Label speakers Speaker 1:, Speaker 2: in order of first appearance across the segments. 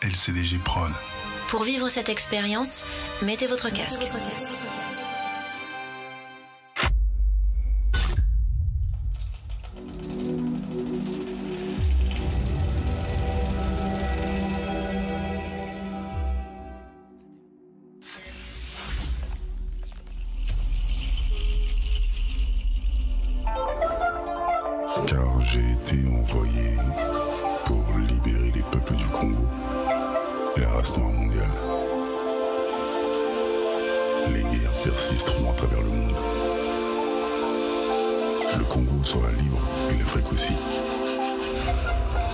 Speaker 1: LCDG Prod.
Speaker 2: Pour vivre cette expérience, mettez votre casque.
Speaker 1: Car j'ai été envoyé pour libérer les peuples du Congo et la race noire mondiale. Les guerres persisteront à travers le monde. Le Congo sera libre et l'Afrique aussi.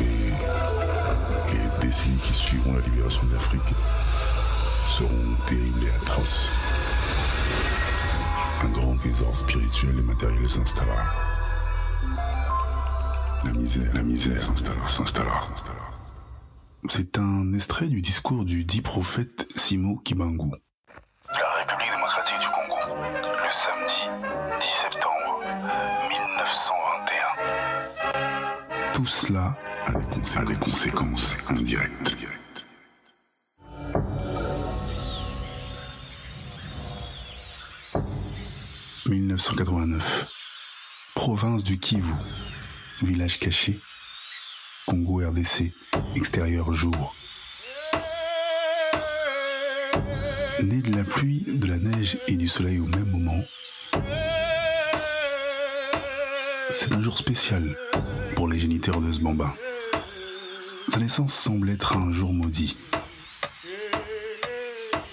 Speaker 1: Et les décennies qui suivront la libération de l'Afrique seront terribles et atroces. Un grand désordre spirituel et matériel s'installera. La misère s'installera. C'est un extrait du discours du dit prophète Simo Kibangu.
Speaker 3: La République démocratique du Congo, le samedi 10 septembre 1921.
Speaker 1: Tout cela a des conséquences indirectes. 1989, province du Kivu, village caché, Congo RDC, extérieur jour. Né de la pluie, de la neige et du soleil au même moment, c'est un jour spécial pour les géniteurs de ce bambin. Sa naissance semble être un jour maudit.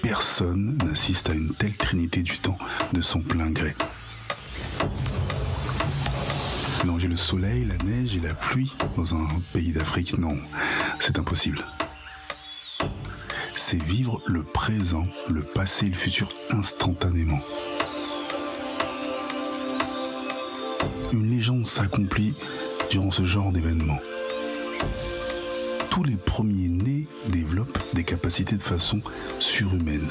Speaker 1: Personne n'assiste à une telle trinité du temps de son plein gré. Mélanger le soleil, la neige et la pluie dans un pays d'Afrique, non, c'est impossible. C'est vivre le présent, le passé et le futur instantanément. Une légende s'accomplit durant ce genre d'événement. Tous les premiers-nés développent des capacités de façon surhumaine.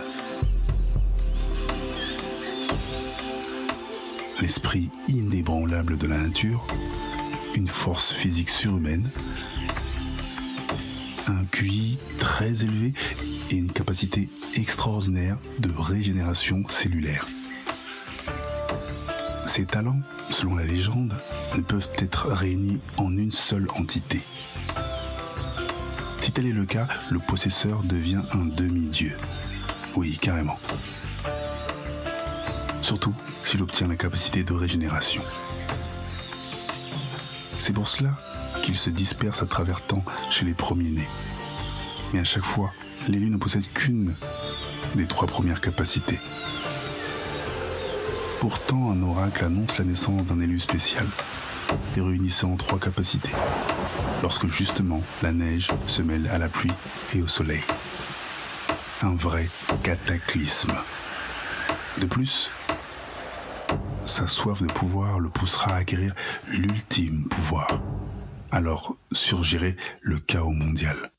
Speaker 1: L'esprit inébranlable de la nature, une force physique surhumaine, un QI très élevé et une capacité extraordinaire de régénération cellulaire. Ces talents, selon la légende, ne peuvent être réunis en une seule entité. Si tel est le cas, le possesseur devient un demi-dieu. Oui, carrément. Surtout s'il obtient la capacité de régénération. C'est pour cela qu'il se disperse à travers temps chez les premiers-nés. Mais à chaque fois, l'élu ne possède qu'une des trois premières capacités. Pourtant, un oracle annonce la naissance d'un élu spécial et réunissant trois capacités, lorsque justement la neige se mêle à la pluie et au soleil. Un vrai cataclysme. De plus, sa soif de pouvoir le poussera à acquérir l'ultime pouvoir. Alors surgirait le chaos mondial.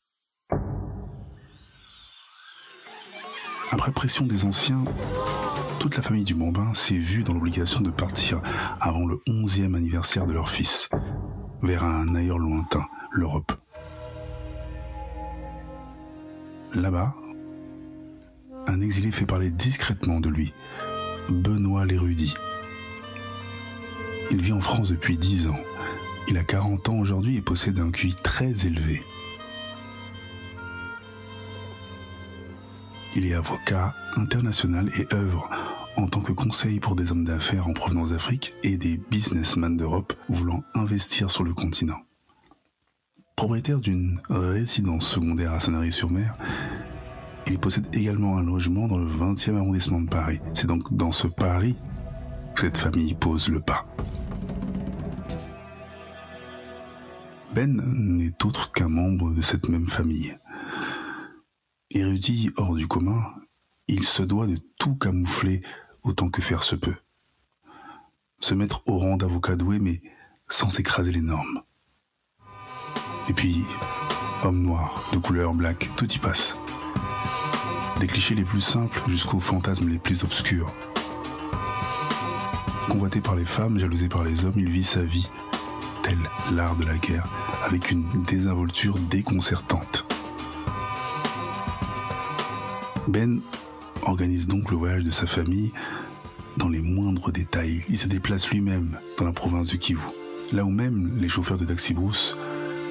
Speaker 1: Après pression des anciens, toute la famille du bambin s'est vue dans l'obligation de partir avant le 11e anniversaire de leur fils, vers un ailleurs lointain, l'Europe. Là-bas, un exilé fait parler discrètement de lui, Benoît l'érudit. Il vit en France depuis 10 ans. Il a 40 ans aujourd'hui et possède un QI très élevé. Il est avocat international et œuvre en tant que conseil pour des hommes d'affaires en provenance d'Afrique et des businessmen d'Europe voulant investir sur le continent. Propriétaire d'une résidence secondaire à Sanary-sur-Mer, il possède également un logement dans le 20e arrondissement de Paris. C'est donc dans ce Paris que cette famille pose le pas. Ben n'est autre qu'un membre de cette même famille. Érudit hors du commun, il se doit de tout camoufler autant que faire se peut. Se mettre au rang d'avocat doué, mais sans s'écraser les normes. Et puis, homme noir, de couleur black, tout y passe. Des clichés les plus simples jusqu'aux fantasmes les plus obscurs. Convoité par les femmes, jalousé par les hommes, il vit sa vie, tel l'art de la guerre, avec une désinvolture déconcertante. Ben organise donc le voyage de sa famille dans les moindres détails. Il se déplace lui-même dans la province du Kivu, là où même les chauffeurs de taxi brousse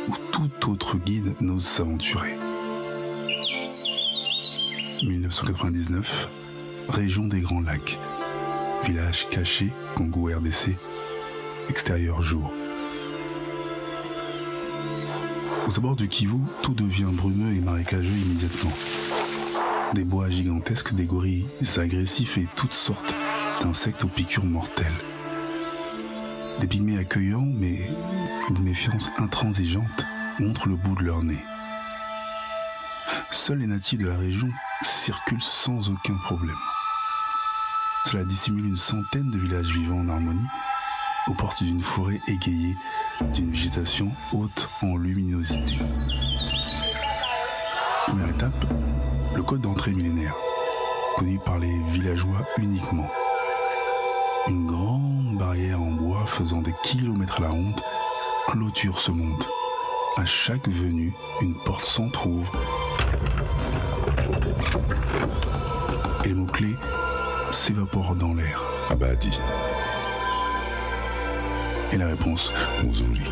Speaker 1: ou tout autre guide n'ose s'aventurer. 1999, région des Grands Lacs, village caché, Congo RDC, extérieur jour. Aux abords du Kivu, tout devient brumeux et marécageux immédiatement. Des bois gigantesques, des gorilles agressifs et toutes sortes d'insectes aux piqûres mortelles. Des pygmées accueillants, mais une méfiance intransigeante montre le bout de leur nez. Seuls les natifs de la région circulent sans aucun problème. Cela dissimule une centaine de villages vivant en harmonie, aux portes d'une forêt égayée, d'une végétation haute en luminosité. Première étape, le code d'entrée millénaire, connu par les villageois uniquement. Une grande barrière en bois faisant des kilomètres à la ronde clôture ce monde. À chaque venue, une porte s'entrouvre et les mots-clés s'évaporent dans l'air.
Speaker 4: Abadi.
Speaker 1: Et la réponse,
Speaker 4: Muzuri.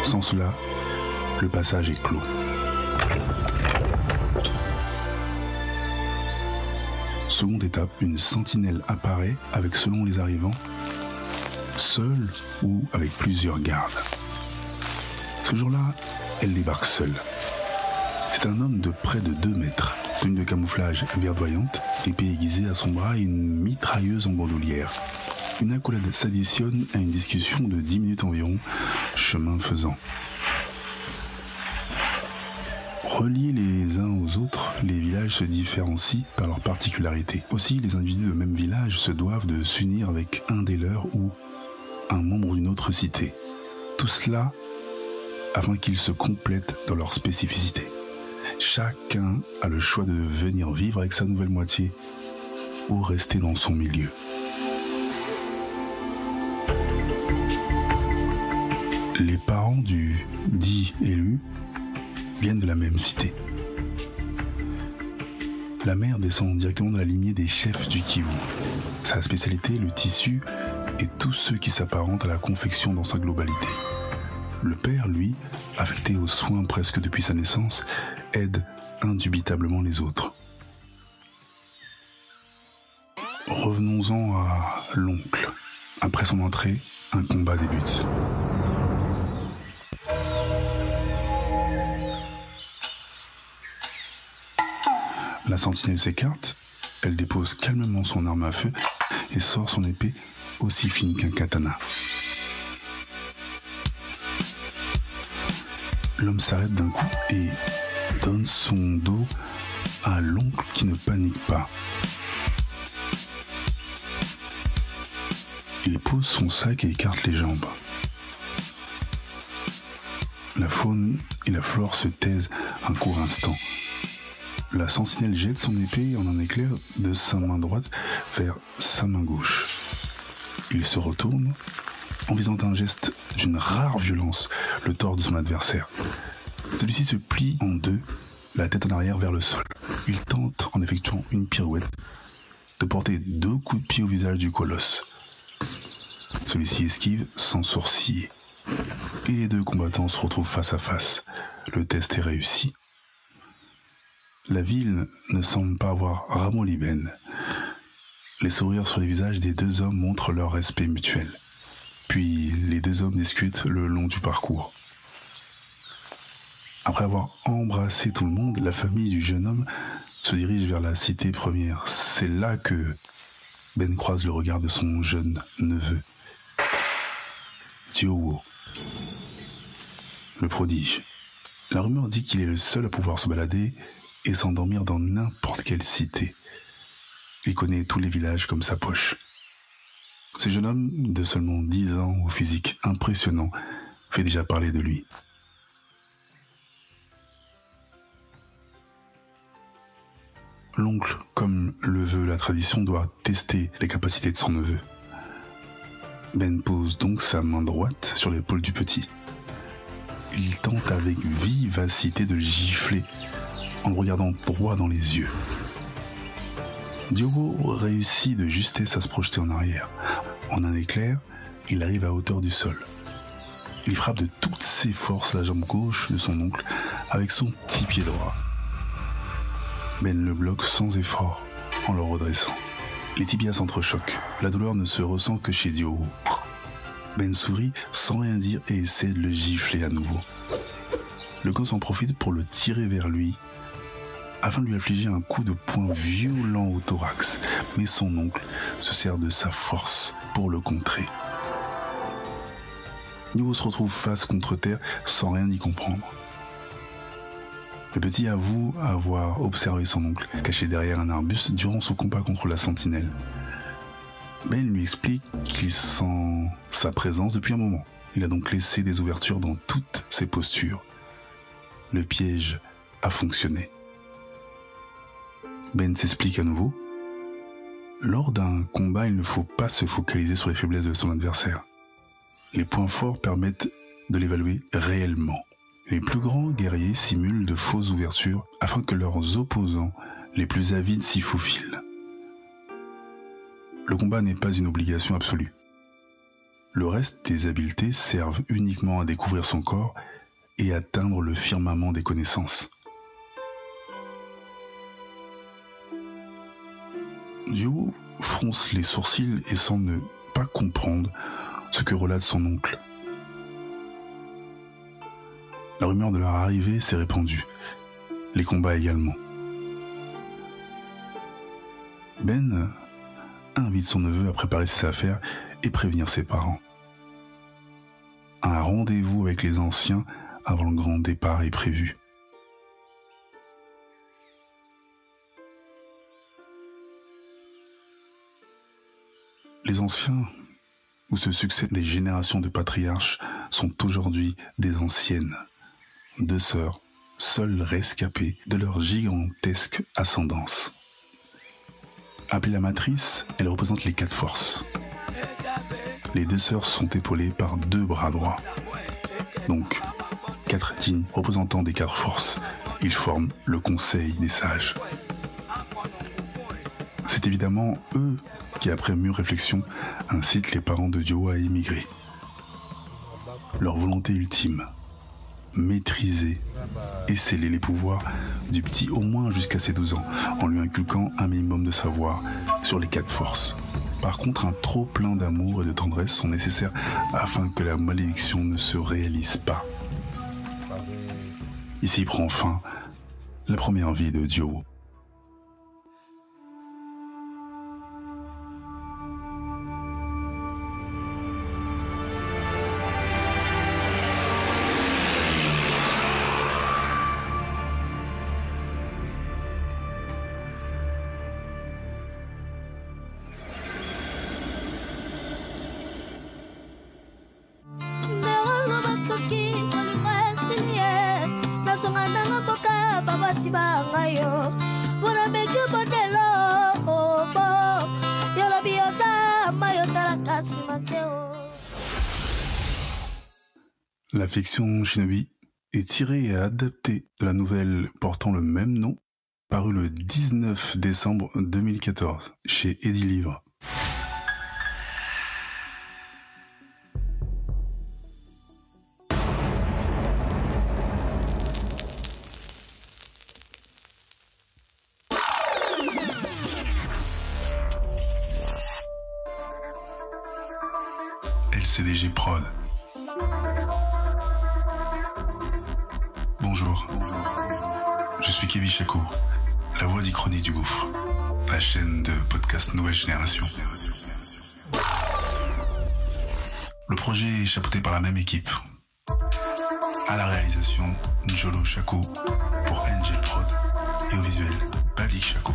Speaker 1: sans cela, le passage est clos. Seconde étape, une sentinelle apparaît avec, selon les arrivants, seule ou avec plusieurs gardes. Ce jour-là, elle débarque seule. C'est un homme de près de 2 mètres, tenue de camouflage verdoyante, épée aiguisée à son bras et une mitrailleuse en bandoulière. Une accolade s'additionne à une discussion de 10 minutes environ, chemin faisant. Reliés les uns aux autres, les villages se différencient par leurs particularités. Aussi, les individus de même village se doivent de s'unir avec un des leurs ou un membre d'une autre cité. Tout cela afin qu'ils se complètent dans leur spécificité. Chacun a le choix de venir vivre avec sa nouvelle moitié ou rester dans son milieu. Les parents du dit élu viennent de la même cité. La mère descend directement de la lignée des chefs du Kivu. Sa spécialité, le tissu et tous ceux qui s'apparentent à la confection dans sa globalité. Le père, lui, affecté aux soins presque depuis sa naissance, aide indubitablement les autres. Revenons-en à l'oncle. Après son entrée, un combat débute. La sentinelle s'écarte, elle dépose calmement son arme à feu et sort son épée aussi fine qu'un katana. L'homme s'arrête d'un coup et donne son dos à l'oncle qui ne panique pas. Il pose son sac et écarte les jambes. La faune et la flore se taisent un court instant. La sentinelle jette son épée en un éclair de sa main droite vers sa main gauche. Il se retourne en visant d'un geste d'une rare violence le torse de son adversaire. Celui-ci se plie en deux, la tête en arrière vers le sol. Il tente, en effectuant une pirouette, de porter 2 coups de pied au visage du colosse. Celui-ci esquive sans sourciller. Et les 2 combattants se retrouvent face à face. Le test est réussi. La ville ne semble pas avoir ramolli Ben. Les sourires sur les visages des 2 hommes montrent leur respect mutuel. Puis les 2 hommes discutent le long du parcours. Après avoir embrassé tout le monde, la famille du jeune homme se dirige vers la cité première. C'est là que Ben croise le regard de son jeune neveu, Diowo, le prodige. La rumeur dit qu'il est le seul à pouvoir se balader et s'endormir dans n'importe quelle cité. Il connaît tous les villages comme sa poche. Ce jeune homme de seulement 10 ans au physique impressionnant fait déjà parler de lui. L'oncle, comme le veut la tradition, doit tester les capacités de son neveu. Ben pose donc sa main droite sur l'épaule du petit. Il tente avec vivacité de gifler en le regardant droit dans les yeux. Diogo réussit de justesse à se projeter en arrière. En un éclair, il arrive à hauteur du sol. Il frappe de toutes ses forces la jambe gauche de son oncle avec son petit pied droit. Ben le bloque sans effort en le redressant. Les tibias s'entrechoquent. La douleur ne se ressent que chez Diogo. Ben sourit sans rien dire et essaie de le gifler à nouveau. Le gosse en profite pour le tirer vers lui afin de lui infliger un coup de poing violent au thorax. Mais son oncle se sert de sa force pour le contrer. Diogo se retrouve face contre terre sans rien y comprendre. Le petit avoue avoir observé son oncle caché derrière un arbuste durant son combat contre la sentinelle. Ben lui explique qu'il sent sa présence depuis un moment. Il a donc laissé des ouvertures dans toutes ses postures. Le piège a fonctionné. Ben s'explique à nouveau. Lors d'un combat, il ne faut pas se focaliser sur les faiblesses de son adversaire. Les points forts permettent de l'évaluer réellement. Les plus grands guerriers simulent de fausses ouvertures afin que leurs opposants les plus avides s'y faufilent. Le combat n'est pas une obligation absolue. Le reste des habiletés servent uniquement à découvrir son corps et atteindre le firmament des connaissances. Diogo fronce les sourcils et semble ne pas comprendre ce que relate son oncle. La rumeur de leur arrivée s'est répandue, les combats également. Ben invite son neveu à préparer ses affaires et prévenir ses parents. Un rendez-vous avec les anciens avant le grand départ est prévu. Les anciens, où se succèdent des générations de patriarches, sont aujourd'hui des anciennes. 2 sœurs, seules rescapées de leur gigantesque ascendance. Appelée la matrice, elle représente les 4 forces. Les 2 sœurs sont épaulées par 2 bras droits. Donc, 4 dignes représentants des 4 forces. Ils forment le Conseil des sages. C'est évidemment eux qui, après mûre réflexion, incitent les parents de Diogo à émigrer. Leur volonté ultime, maîtriser et sceller les pouvoirs du petit au moins jusqu'à ses 12 ans, en lui inculquant un minimum de savoir sur les 4 forces. Par contre, un trop plein d'amour et de tendresse sont nécessaires afin que la malédiction ne se réalise pas. Ici prend fin la première vie de Diogo. La fiction Shinobi est tirée et adaptée de la nouvelle portant le même nom, parue le 19 décembre 2014 chez Eddy Livre. LCDG Prod. Bonjour, je suis Kevin Chakou, la voix d'Ichronie du Gouffre, la chaîne de podcast Nouvelle Génération. Le projet est chapeauté par la même équipe. À la réalisation, Njolo Chakou pour Angel Prod et au visuel, Balik Chakou.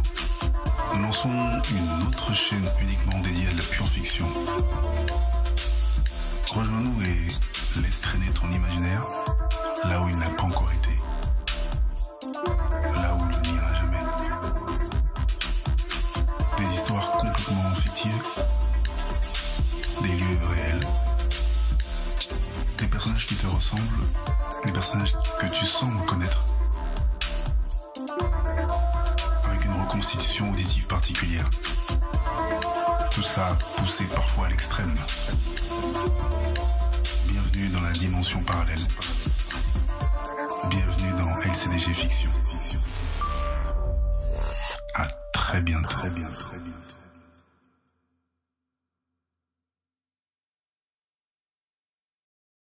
Speaker 1: Nous lançons une autre chaîne uniquement dédiée à la pure fiction. Rejoins-nous et laisse traîner ton imaginaire là où il n'a pas encore été. Là où il n'ira jamais. Des histoires complètement fictives. Des lieux réels. Des personnages qui te ressemblent. Des personnages que tu sembles connaître. particulière. Tout ça poussé parfois à l'extrême. Bienvenue dans la dimension parallèle. Bienvenue dans LCDG Fiction. À très bientôt.